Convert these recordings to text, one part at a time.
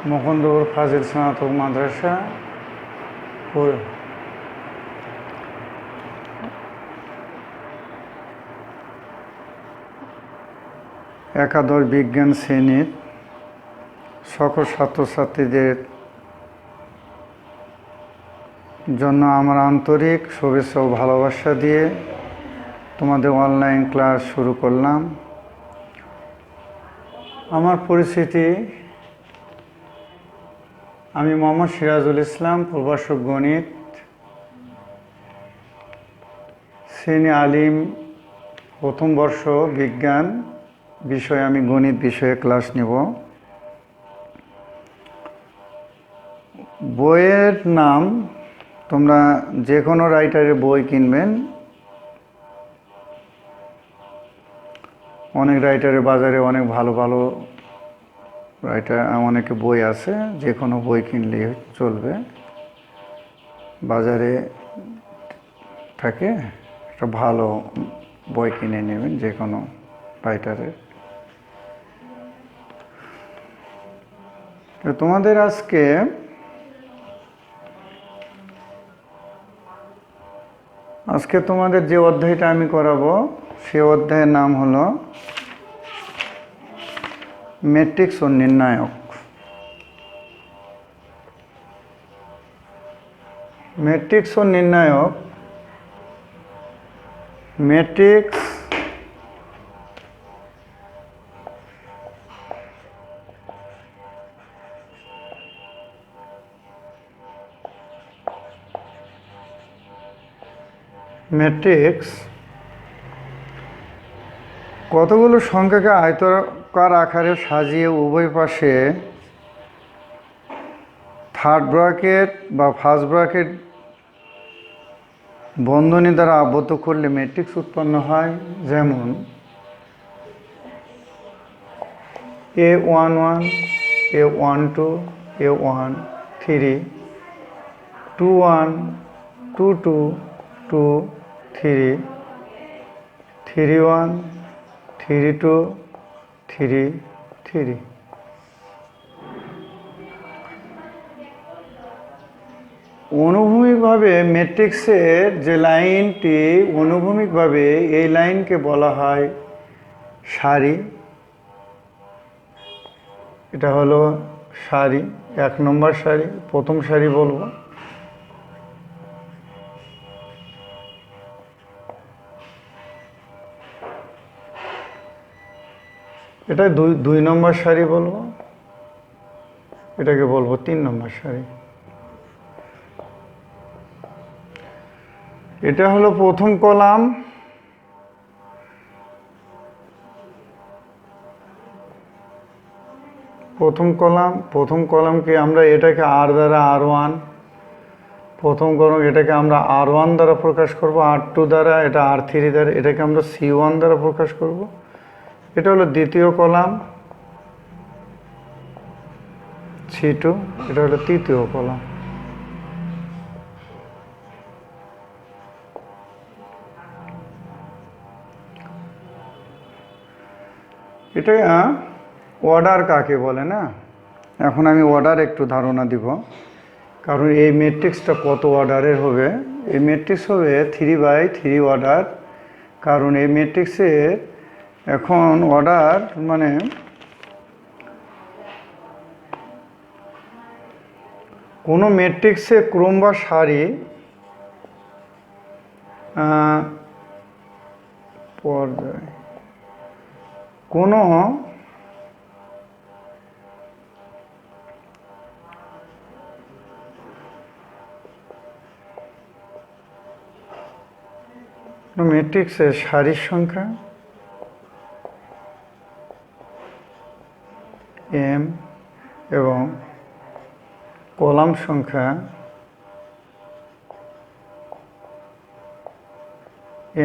মুকুন্দপুর ফাজিল স্নাতক মাদ্রাসা একাদশ বিজ্ঞান শ্রেণীর সকল ছাত্রছাত্রীদের জন্য আমার আন্তরিক শুভেচ্ছা ও ভালোবাসা দিয়ে তোমাদের অনলাইন ক্লাস শুরু করলাম। আমার পরিচিতি, আমি মোহাম্মদ সিরাজুল ইসলাম, প্রভাষক গণিত, শ্রেণী আলিম, প্রথম বর্ষ, বিজ্ঞান বিষয়ে আমি গণিত বিষয়ে ক্লাস নেব। বইয়ের নাম, তোমরা যে কোনো রাইটারের বই কিনবেন, অনেক রাইটারের বাজারে অনেক ভালো ভালো রাইটার অনেকে বই আছে, যে কোনো বই কিনলেই চলবে, বাজারে থাকে। একটা ভালো বই কিনে নেবেন যে কোনো রাইটারের। তো তোমাদের আজকে তোমাদের যে অধ্যায়টা আমি করাবো সে অধ্যায়ের নাম হলো ম্যাট্রিক্স ও নির্ণায়ক। ম্যাট্রিক্স ও নির্ণায়ক, ম্যাট্রিক্স কতগুলো সংখ্যাকে আয়তাকার আকারে সাজিয়ে উভয় পাশে থার্ড ব্র্যাকেট বা ফার্স্ট ব্র্যাকেট বন্ধনী দ্বারা আবদ্ধ করলে ম্যাট্রিক্স উৎপন্ন হয়। যেমন A11, A12, A13, 21, 22, 23, 31, 32, 33। অনুভূমিকভাবে ম্যাট্রিক্সের যে লাইনটি অনুভূমিকভাবে, এই লাইনকে বলা হয় সারি। এটা হলো সারি, 1 নম্বর সারি, প্রথম সারি বলবো। এটা 2 নম্বর সারি বলবো, এটাকে বলবো 3 নম্বর সারি। এটা হলো প্রথম কলাম, প্রথম কলামকে আমরা এটাকে R দ্বারা R1, প্রথম কলাম এটাকে আমরা R1 দ্বারা প্রকাশ করব, R2 দ্বারা, এটা R3 দ্বারা, এটাকে আমরা C1 দ্বারা প্রকাশ করব। এটা হলো দ্বিতীয় কলাম C2, এটা হলো তৃতীয় কলাম। এটা অর্ডার কাকে বলে না, এখন আমি অর্ডার একটু ধারণা দিব। কারণ এই ম্যাট্রিক্সটা কত অর্ডারের হবে, এই ম্যাট্রিক্স হবে 3/3 অর্ডার। কারণ এই ম্যাট্রিক্সের এখন অর্ডার মানে কোনো ম্যাট্রিক্সে ক্রম বা সারি পর্যায়, কোনো ম্যাট্রিক্সের সারির সংখ্যা m এবং কলাম সংখ্যা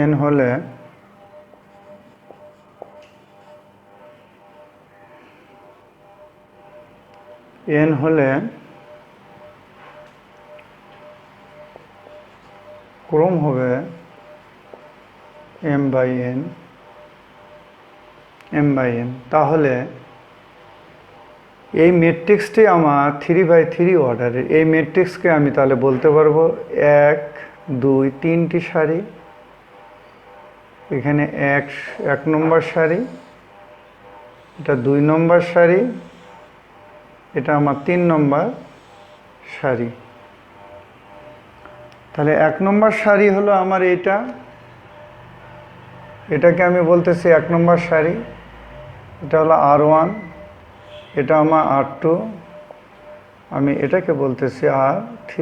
n হলে ক্রম হবে m/n, m/n। তাহলে এই ম্যাট্রিক্সটি আমার 3/3 অর্ডারের। এই ম্যাট্রিক্সকে আমি তাহলে বলতে পারবো 1 2 3টি সারি, এখানে এক নম্বর সারি, এটা 2 নম্বর সারি, এটা আমার 3 নম্বর সারি। তাহলে 1 নম্বর সারি হলো আমার এটাকে আমি বলতেছি 1 নম্বর সারি, এটা হলো r1, এটা আমার r2, আমি এটাকে বলতেছি r3,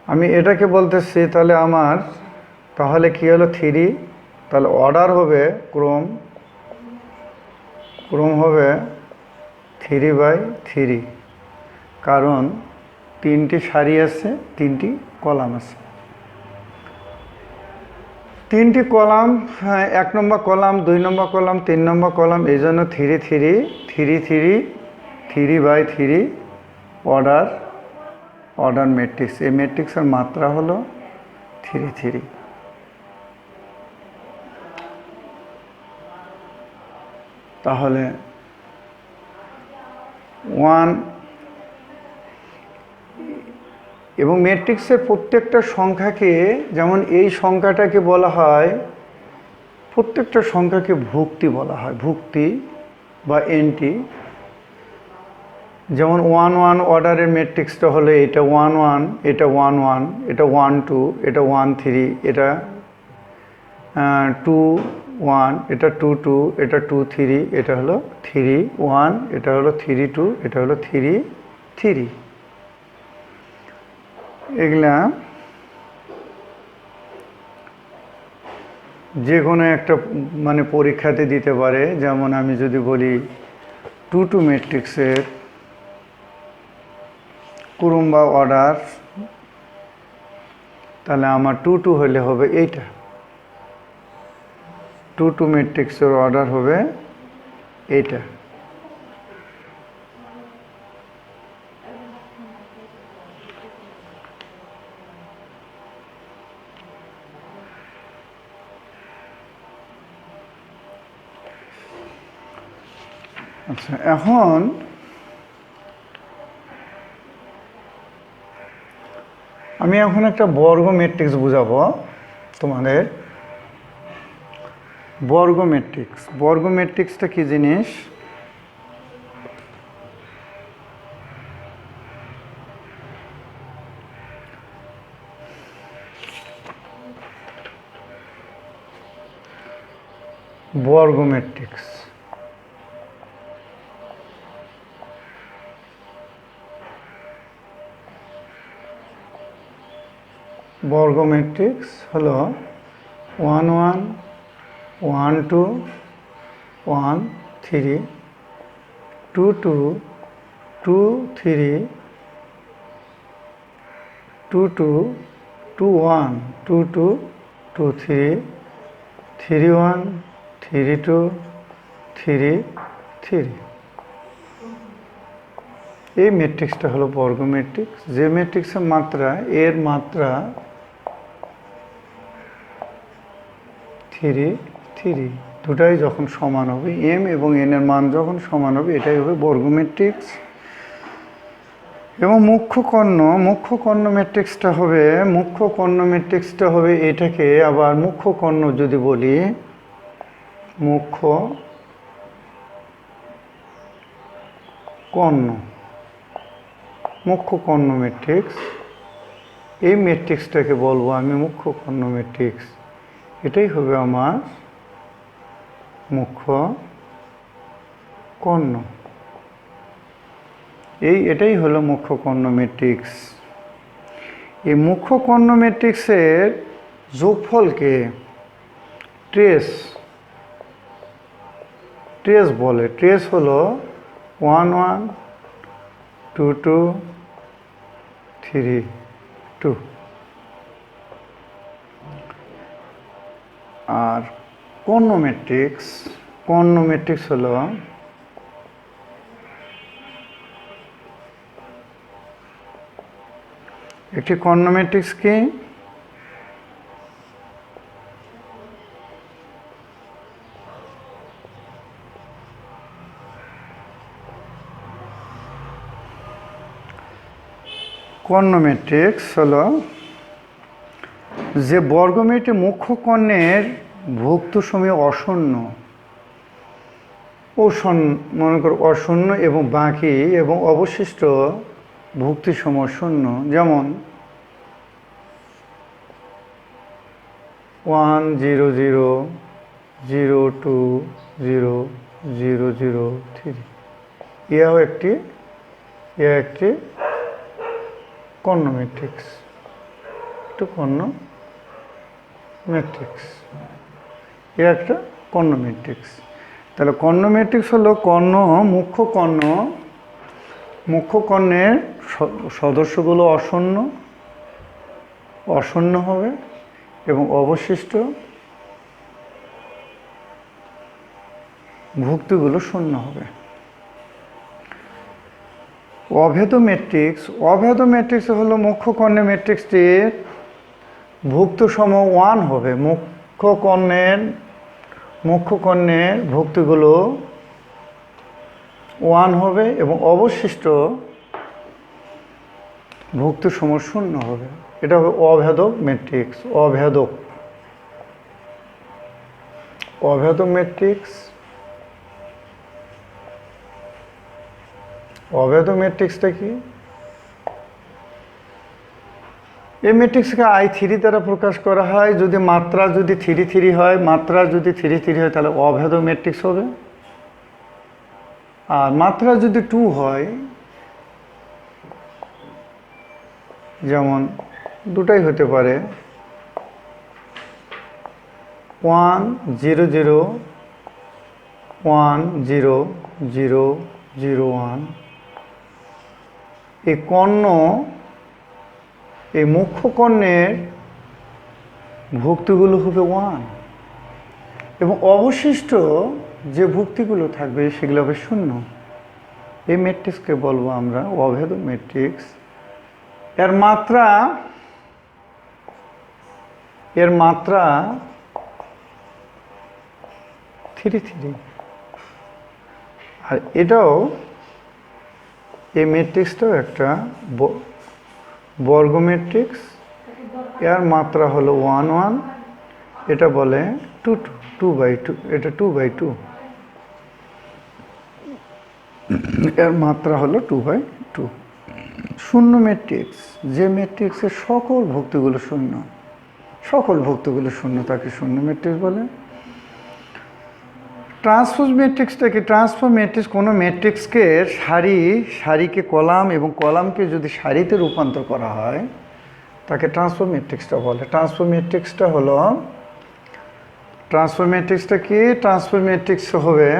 আমি এটাকে বলতেছি। তাহলে তাহলে কি হলো 3, তাহলে অর্ডার হবে ক্রম হবে 3/3, কারণ 3টি সারি আছে, 3টি কলাম আছে। 3টি কলাম, 1 নম্বর কলাম, 2 নম্বর কলাম, 3 নম্বর কলাম, এই জন্য 3/3 অর্ডার ম্যাট্রিক্স। এই ম্যাট্রিক্সের মাত্রা হলো 3/3। তাহলে 1 এবং ম্যাট্রিক্সের প্রত্যেকটা সংখ্যাকে, যেমন এই সংখ্যাটাকে বলা হয়, প্রত্যেকটা সংখ্যাকে ভুক্তি বলা হয়, ভুক্তি বা এন্টি। যেমন 1 1 অর্ডারের ম্যাট্রিক্সটা হলো এটা 1 1, এটা 1 1, এটা 1 2, এটা 1 3, এটা 2 1, এটা 2 2, এটা 2 3, এটা হলো 3 1, এটা হলো 3 2, এটা হলো 3 3। এগুলা যে কোনো একটা মানে পরীক্ষাতে দিতে পারে। যেমন আমি যদি বলি 2 2 ম্যাট্রিক্সের ক্রম বা অর্ডার, তাহলে আমার 2 2 হলে হবে এইটা, 2 2 ম্যাট্রিক্সের অর্ডার হবে এইটা। আচ্ছা, এখন আমি একটা বর্গ ম্যাট্রিক্স বুঝাবো তোমাদের। বর্গ ম্যাট্রিক্সটা কি জিনিস? বর্গ ম্যাট্রিক্স হলো 1 1 1 2 1 3 2 2 2 3 2 2 2 1 2 2 2 3 3 1 3 2 3 3। এই ম্যাট্রিক্সটা হলো বর্গ ম্যাট্রিক্স। যে ম্যাট্রিক্সের মাত্রা, এর মাত্রা 3 3, দুটাই যখন সমান হবে, m এবং n এর মান যখন সমান হবে, এটাই হবে বর্গ ম্যাট্রিক্স। এবং মুখ্য কর্ণ ম্যাট্রিক্সটা হবে এটাকে আবার মুখ্য কর্ণ যদি বলি, মুখ্য কর্ণ ম্যাট্রিক্স, এই ম্যাট্রিক্সটাকে বলবো আমি মুখ্য কর্ণ ম্যাট্রিক্স। এটাই হবে আমার মুখ্য কর্ণ। এটাই হলো মুখ্য কর্ণ ম্যাট্রিক্স। এই মুখ্য কর্ণ ম্যাট্রিক্সের যোগফলকে ট্রেস বলে। ট্রেস হলো 1 1 2 2 3 2। আর কর্ণ ম্যাট্রিক্স হলো একটি কর্ণ ম্যাট্রিক্স কি? কর্ণ ম্যাট্রিক্স হলো যে বর্গমিটি মুখ্য কর্ণের ভুক্ত সময় অশূন্য মনে করো অশূন্য এবং বাকি এবং অবশিষ্ট ভুক্তি সময় শূন্য, যেমন 1 0 0 0 2 0 0 0 3। এও একটি কর্ণ ম্যাট্রিক্স, কর্ণ ম্যাট্রিক্স, একটা কর্ণ ম্যাট্রিক্স। তাহলে কর্ণ ম্যাট্রিক্স হলো মুখ্য কর্ণের সদস্যগুলো অশূন্য হবে এবং অবশিষ্ট ভুক্তিগুলো শূন্য হবে। অভেদ ম্যাট্রিক্স হলো মুখ্য কর্ণের ম্যাট্রিক্সটির ভুক্ত সম 1 হবে। মুখ্য কর্ণের ভুক্তিগুলো 1 হবে এবং অবশিষ্ট ভুক্তি সম 0 হবে। এটা হবে অভেদক ম্যাট্রিক্স। অভেদক ম্যাট্রিক্সটা কি? এই ম্যাট্রিক্সকে I3 দ্বারা প্রকাশ করা হয়। যদি মাত্রা যদি 3 3 হয়, তাহলে অভেদ ম্যাট্রিক্স হবে। আর মাত্রা যদি 2 হয়, যেমন দুটাই হতে পারে 1 0 0 1 0 0 0 1, এই মুখ্য কর্ণের ভুক্তিগুলো হবে 1 এবং অবশিষ্ট যে ভুক্তিগুলো থাকবে সেগুলো হবে 0। এই ম্যাট্রিক্সকে বলবো আমরা অভেদ ম্যাট্রিক্স। এর মাত্রা 3 3। আর এই ম্যাট্রিক্সটাও একটা বর্গ ম্যাট্রিক্স। এর মাত্রা হলো 1 1। এটা বলে 2/2। এটা 2/2। এর মাত্রা হলো 2/2। শূন্য ম্যাট্রিক্স, যে ম্যাট্রিক্সের সকল ভুক্তিগুলো শূন্য তাকে শূন্য ম্যাট্রিক্স বলে। ট্রান্সপোজ ম্যাট্রিক্সটা কি? ট্রান্সপোজ ম্যাট্রিক্স কোনো ম্যাট্রিক্সকে সারিকে কলাম এবং কলামকে যদি সারিতে রূপান্তর করা হয় তাকে ট্রান্সপোজ ম্যাট্রিক্সটা বলে। ট্রান্সপোজ ম্যাট্রিক্সটা কি? ট্রান্সপোজ ম্যাট্রিক্স হবে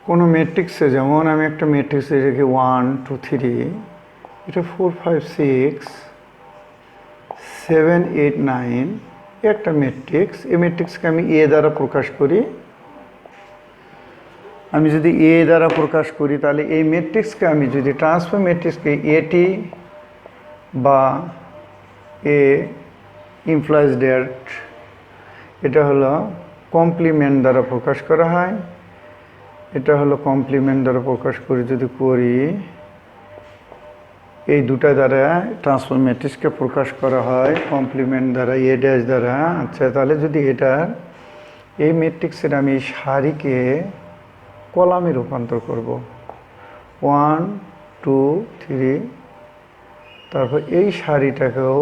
কোনো ম্যাট্রিক্সে, যেমন আমি একটা ম্যাট্রিক্সে রেখে 1 2 3, এটা 4 5 6 7 8 9 একটা ম্যাট্রিক্স। এই ম্যাট্রিক্সকে আমি এ দ্বারা প্রকাশ করি। আমি যদি এ দ্বারা প্রকাশ করি তাহলে এই ম্যাট্রিক্সকে আমি যদি ট্রান্সফার ম্যাট্রিক্সকে এটি বা এ ইমপ্লয়েজ ড্যাট, এটা হলো কমপ্লিমেন্ট দ্বারা প্রকাশ করা হয়। এটা হলো কমপ্লিমেন্ট দ্বারা প্রকাশ করি এই দুটা দ্বারা ট্রান্সফার ম্যাট্রিক্সকে প্রকাশ করা হয়, কমপ্লিমেন্ট দ্বারা এ ড্যাশ দ্বারা। আচ্ছা, তাহলে যদি এই ম্যাট্রিক্সের আমি সারিকে কলামে রূপান্তর করব 1 2 3, তারপর এই সারিটাকেও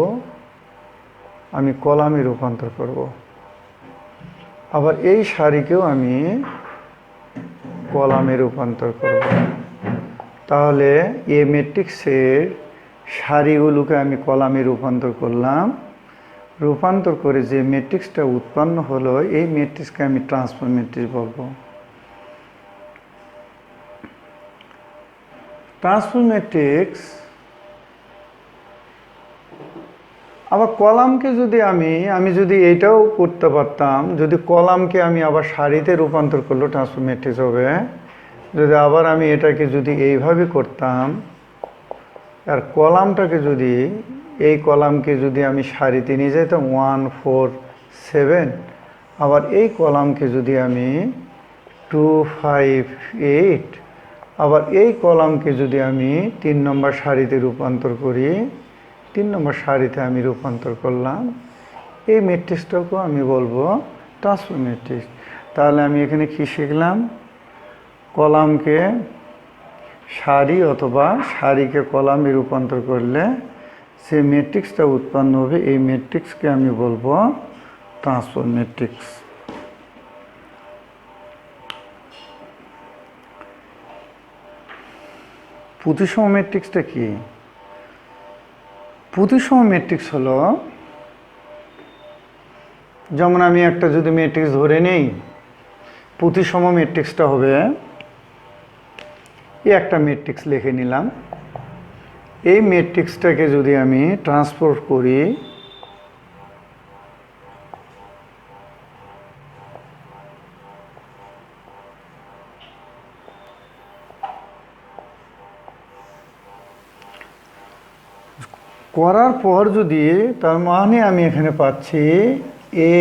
আমি কলামে রূপান্তর করব, আবার এই সারিকেও আমি কলামে রূপান্তর করব। তাহলে এই ম্যাট্রিক্সের সারিগুলোকে আমি কলামে রূপান্তর করলাম। রূপান্তর করে যে ম্যাট্রিক্সটা উৎপন্ন হলো এই ম্যাট্রিক্সকে আমি ট্রান্সফার ম্যাট্রিক্স বলবো। ট্রান্সফার ম্যাট্রিক্স আবার কলামকে যদি আমি যদি এইটাও করতে পারতাম, যদি কলামকে আমি আবার সারিতে রূপান্তর করলো ট্রান্সফার ম্যাট্রিক্স হবে। যদি আবার আমি এটাকে যদি এইভাবে করতাম, আর কলামটাকে যদি এই কলামকে যদি আমি সারিতে নিয়ে যেতাম 1 4 7, আবার এই কলামকে যদি আমি 2 5 8, আবার এই কলামকে যদি আমি 3 নম্বর সারিতে রূপান্তর করি, 3 নম্বর সারিতে আমি রূপান্তর করলাম, এই ম্যাট্রিক্সটাকেও আমি বলবো ট্রান্সপোজ ম্যাট্রিক্স। তাহলে আমি এখানে কি শিখলাম? কলামকে সারি অথবা সারিকে কলামে রূপান্তর করলে যে ম্যাট্রিক্সটা উৎপন্ন হবে, এই ম্যাট্রিক্সকে আমি বলবো ট্রান্সপোজ ম্যাট্রিক্স। প্রতিসম ম্যাট্রিক্সটা কি? প্রতিসম ম্যাট্রিক্স হলো, যেমন আমি একটা যদি ম্যাট্রিক্স ধরে নেই, প্রতিসম ম্যাট্রিক্সটা হবে, এই একটা ম্যাট্রিক্স লিখে নিলাম। এই ম্যাট্রিক্সটাকে যদি আমি ট্রান্সপোজ করি, করার পর যদি, তার মানে আমি এখানে পাচ্ছি এ,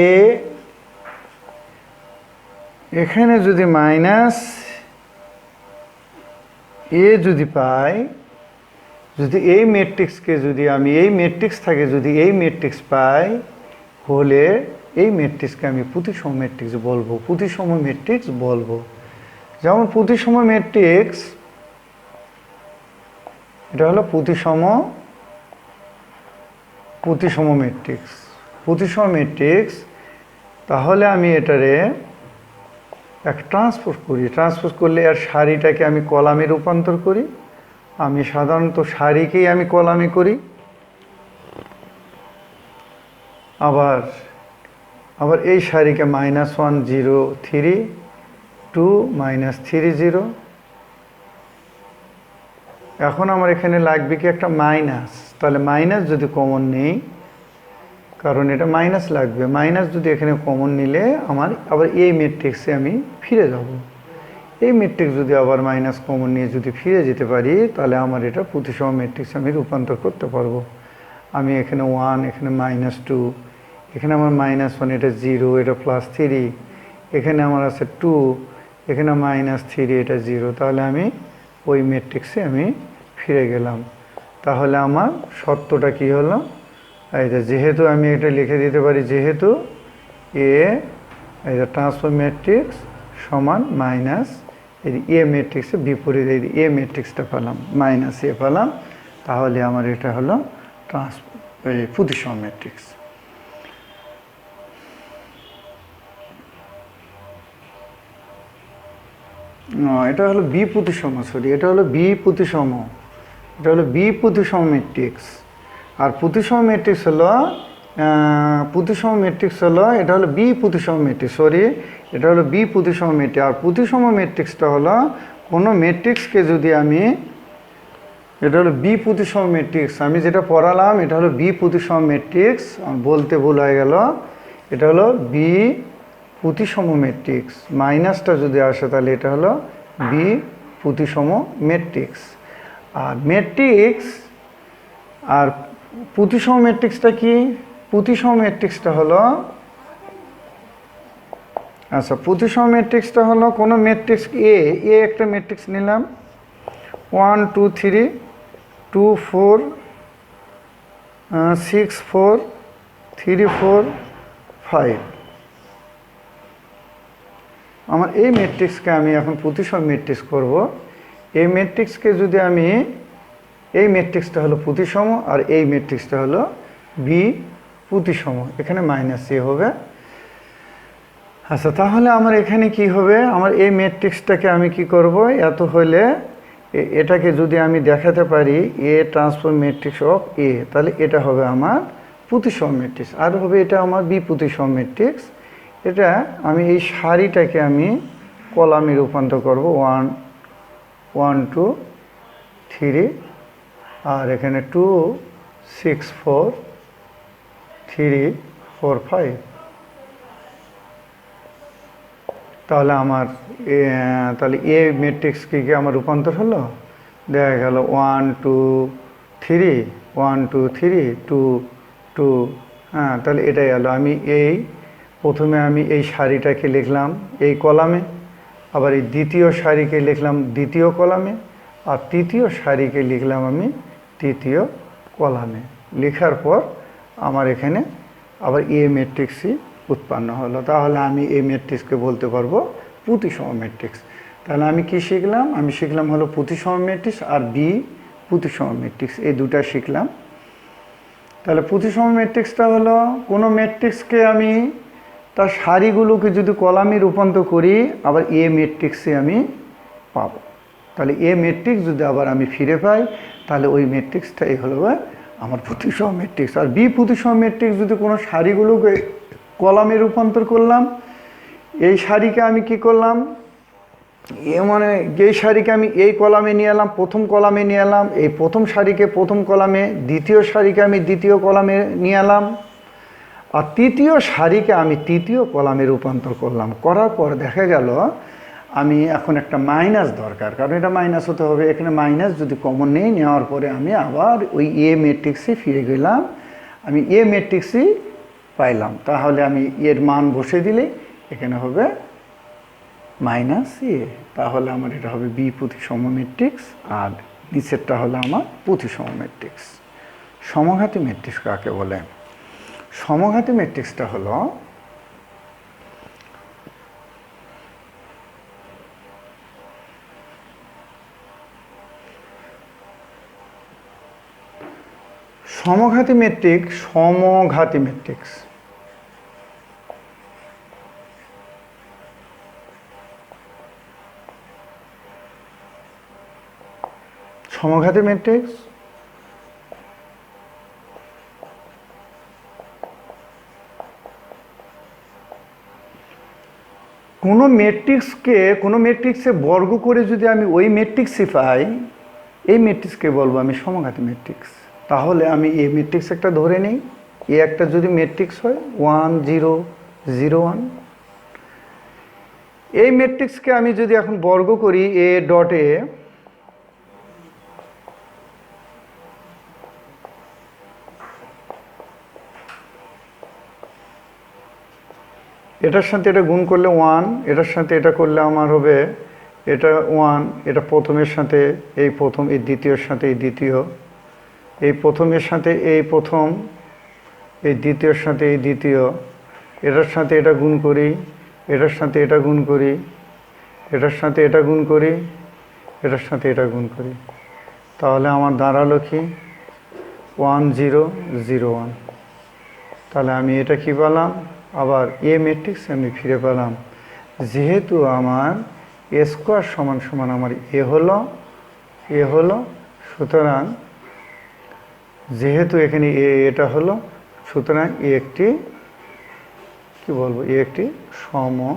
এখানে যদি মাইনাস এ যদি পাই, যদি এই ম্যাট্রিক্সকে যদি আমি এই ম্যাট্রিক্স থেকে যদি এই ম্যাট্রিক্স পাই, হলে এই ম্যাট্রিক্সকে আমি প্রতিসম ম্যাট্রিক্স বলবো, প্রতিসম ম্যাট্রিক্স বলবো। যেমন প্রতিসম ম্যাট্রিক্স, এটা হলো প্রতিসম ম্যাট্রিক্স, প্রতিসম ম্যাট্রিক্স। তাহলে আমি এটারে এক ট্রান্সপোজ করি, ট্রান্সপোজ করলে আর সারিটাকে আমি কলামে রূপান্তর করি। আমি সাধারণত সারিকেই আমি কলামে করি। আবার এই সারিকে -1 0 3 2 -3 0। এখন আমার এখানে লাগবে কি একটা মাইনাস, তাহলে মাইনাস যদি কমন নেই, কারণ এটা মাইনাস লাগবে, মাইনাস যদি এখানে কমন নিলে আমার আবার এই ম্যাট্রিক্সে আমি ফিরে যাব। এই ম্যাট্রিক্স যদি আবার মাইনাস কমন নিয়ে যদি ফিরে যেতে পারি, তাহলে আমার এটা প্রতিসম ম্যাট্রিক্সে আমি রূপান্তর করতে পারবো। আমি এখানে 1, এখানে -2, এখানে আমার -1, এটা 0, এটা +3, এখানে আমার আছে 2, এখানে -3, এটা 0। তাহলে আমি ওই ম্যাট্রিক্সে আমি ফিরে গেলাম। তাহলে আমার শর্তটা কি হলো? এইটা যেহেতু আমি এটা লিখে দিতে পারি, যেহেতু এটা ট্রান্সপোজ ম্যাট্রিক্স সমান মাইনাস এই এ ম্যাট্রিক্সের বিপরীত, এই এ ম্যাট্রিক্সটা পেলাম, -a পেলাম, তাহলে আমার এটা হলো প্রতিসম ম্যাট্রিক্স। এটা হলো বি প্রতিসম, এটা হলো বি প্রতিসম, এটা হলো বি প্রতিসম ম্যাট্রিক্স। আর প্রতিসম ম্যাট্রিক্স হলো এটা হলো বি প্রতিসম ম্যাট্রিক্স, এটা হলো বি প্রতিসম ম্যাট্রিক্স। আর প্রতিসম ম্যাট্রিক্সটা হলো কোনো ম্যাট্রিক্সকে যদি আমি, এটা হলো বি প্রতিসম ম্যাট্রিক্স, আমি যেটা পড়ালাম এটা হলো বি প্রতিসম ম্যাট্রিক্স, বলতে ভুল হয়ে গেল, এটা হলো বি প্রতিসম ম্যাট্রিক্স। মাইনাসটা যদি আসে তাহলে এটা হলো বি প্রতিসম ম্যাট্রিক্স। আর প্রতিসম ম্যাট্রিক্সটা কি? প্রতিসম ম্যাট্রিক্সটা হলো, আচ্ছা, প্রতিসম ম্যাট্রিক্সটা হলো কোনো ম্যাট্রিক্স এ একটা ম্যাট্রিক্স নিলাম, 1 2 3 2 4 6 4 3 4 5। আমার এই ম্যাট্রিক্সকে আমি এখন প্রতিসম ম্যাট্রিক্স করব। এই ম্যাট্রিক্সকে যদি আমি, এই ম্যাট্রিক্সটা হলো প্রতিসম আর এই ম্যাট্রিক্সটা হলো বি প্রতিসম, এখানে -a হবে। আচ্ছা, তাহলে আমার এখানে কি হবে? আমার এই ম্যাট্রিক্সটাকে আমি কি করব, এত হলে এটাকে যদি আমি দেখাতে পারি এ ট্রান্সপোজ ম্যাট্রিক্স অফ এ, তাহলে এটা হবে আমার প্রতিসম ম্যাট্রিক্স। আর হবে এটা আমার বি প্রতিসম ম্যাট্রিক্স। এটা আমি এই সারিটাকে আমি কলামে রূপান্তর করব, 1 1 2 3, আর এখানে 2 6 4 3 4 5। তাহলে আমার তাহলে এ ম্যাট্রিক্স কি আমার রূপান্তর হলো, দেখা গেল 1 2 3 1 2 3 2 2। হ্যাঁ, তাহলে এটাই হলো, আমি এই প্রথমে আমি এই সারিটাকে লিখলাম এই কলামে, আবার এই দ্বিতীয় সারিকে লিখলাম দ্বিতীয় কলামে, আর তৃতীয় সারিকে লিখলাম আমি তৃতীয় কলামে। লেখার পর আমার এখানে আবার এ ম্যাট্রিক্সই উৎপন্ন হলো। তাহলে আমি এই ম্যাট্রিক্সকে বলতে পারবো প্রতিসম ম্যাট্রিক্স। তাহলে আমি কি শিখলাম? আমি শিখলাম হলো প্রতিসম ম্যাট্রিক্স আর বি প্রতিসম ম্যাট্রিক্স, এই দুটা শিখলাম। তাহলে প্রতিসম ম্যাট্রিক্সটা হলো কোনো ম্যাট্রিক্সকে আমি তার সারিগুলোকে যদি কলামে রূপান্তর করি আবার এ ম্যাট্রিক্সে আমি পাবো। তাহলে এ ম্যাট্রিক্স যদি আবার আমি ফিরে পাই তাহলে ওই ম্যাট্রিক্সটাই হলো আমার প্রতিসম ম্যাট্রিক্স। আর বি প্রতিসম ম্যাট্রিক্স যদি কোনো সারিগুলোকে কলামে রূপান্তর করলাম, এই সারিকে আমি কি করলাম, মানে যেই সারিকে আমি এই কলামে নিয়ে এলাম, প্রথম কলামে নিয়ে এলাম, এই প্রথম সারিকে প্রথম কলামে, দ্বিতীয় সারিকে আমি দ্বিতীয় কলামে নিয়ে এলাম, আর তৃতীয় সারিকে আমি তৃতীয় কলামে রূপান্তর করলাম। করার পর দেখা গেল আমি এখন একটা মাইনাস দরকার, কারণ এটা মাইনাস হতে হবে। এখানে মাইনাস যদি কমন নেই, নেওয়ার পরে আমি আবার ওই এ ম্যাট্রিক্সে ফিরে গেলাম, আমি এ ম্যাট্রিক্সই পাইলাম। তাহলে আমি এর মান বসে দিলে এখানে হবে মাইনাস এ। তাহলে আমার এটা হবে বি প্রতিসম ম্যাট্রিক্স, আর নিচেরটা হলো আমার প্রতিসম ম্যাট্রিক্স। সমঘাতী ম্যাট্রিক্স কাকে বলে? সমঘাতী ম্যাট্রিক্সটা হলো সমঘাতী ম্যাট্রিক্স, সমঘাতী ম্যাট্রিক্স সমঘাতী ম্যাট্রিক্স কোনো ম্যাট্রিক্সে বর্গ করে যদি আমি ওই ম্যাট্রিক্সই পাই, এই ম্যাট্রিক্সকে বলবো আমি সমঘাতী ম্যাট্রিক্স। তাহলে আমি এই ম্যাট্রিক্স একটা ধরে নিই, এ একটা যদি ম্যাট্রিক্স হয় 1 0 0 1, এই ম্যাট্রিক্সকে আমি যদি এখন বর্গ করি এ ডট এ, এটার সাথে এটা গুণ করলে 1, এটার সাথে এটা করলে আমার হবে এটা 1, এটা প্রথমের সাথে এই প্রথম, এই দ্বিতীয়র সাথে এই দ্বিতীয়, এই প্রথমের সাথে এই প্রথম, এই দ্বিতীয়র সাথে এই দ্বিতীয়, এটার সাথে এটা গুণ করি, এটার সাথে এটা গুণ করি, এটার সাথে এটা গুণ করি, এটার সাথে এটা গুণ করি। তাহলে আমার দাঁড়ালো কি 1 0 0 1। তাহলে আমি এটা কি পেলাম, আবার এ ম্যাট্রিক্স আমি ফিরে পেলাম। যেহেতু আমার এ স্কোয়ার সমান সমান আমার এ হলো, সুতরাং যেহেতু এখানে এটা হলো, সুতরাং এ একটি কি বলবো, এ একটি সমঘাতী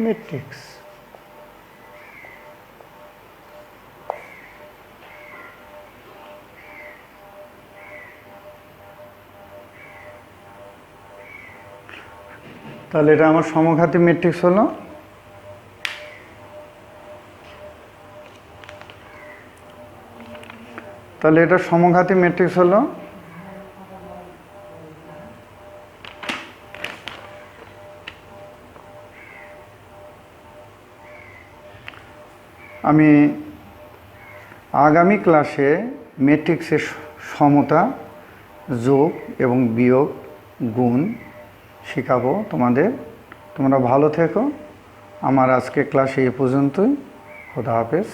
ম্যাট্রিক্স। তাহলে এটা আমার সমঘাতী ম্যাট্রিক্স হলো। তাহলে এটা সমঘাতী ম্যাট্রিক্স হলো। আমি আগামী ক্লাসে ম্যাট্রিক্সের সমতা, যোগ এবং বিয়োগ, গুণ শেখাবো তোমাদের। তোমরা ভালো থেকো। আমার আজকে ক্লাসে এ পর্যন্তই। খোদা হাফেজ।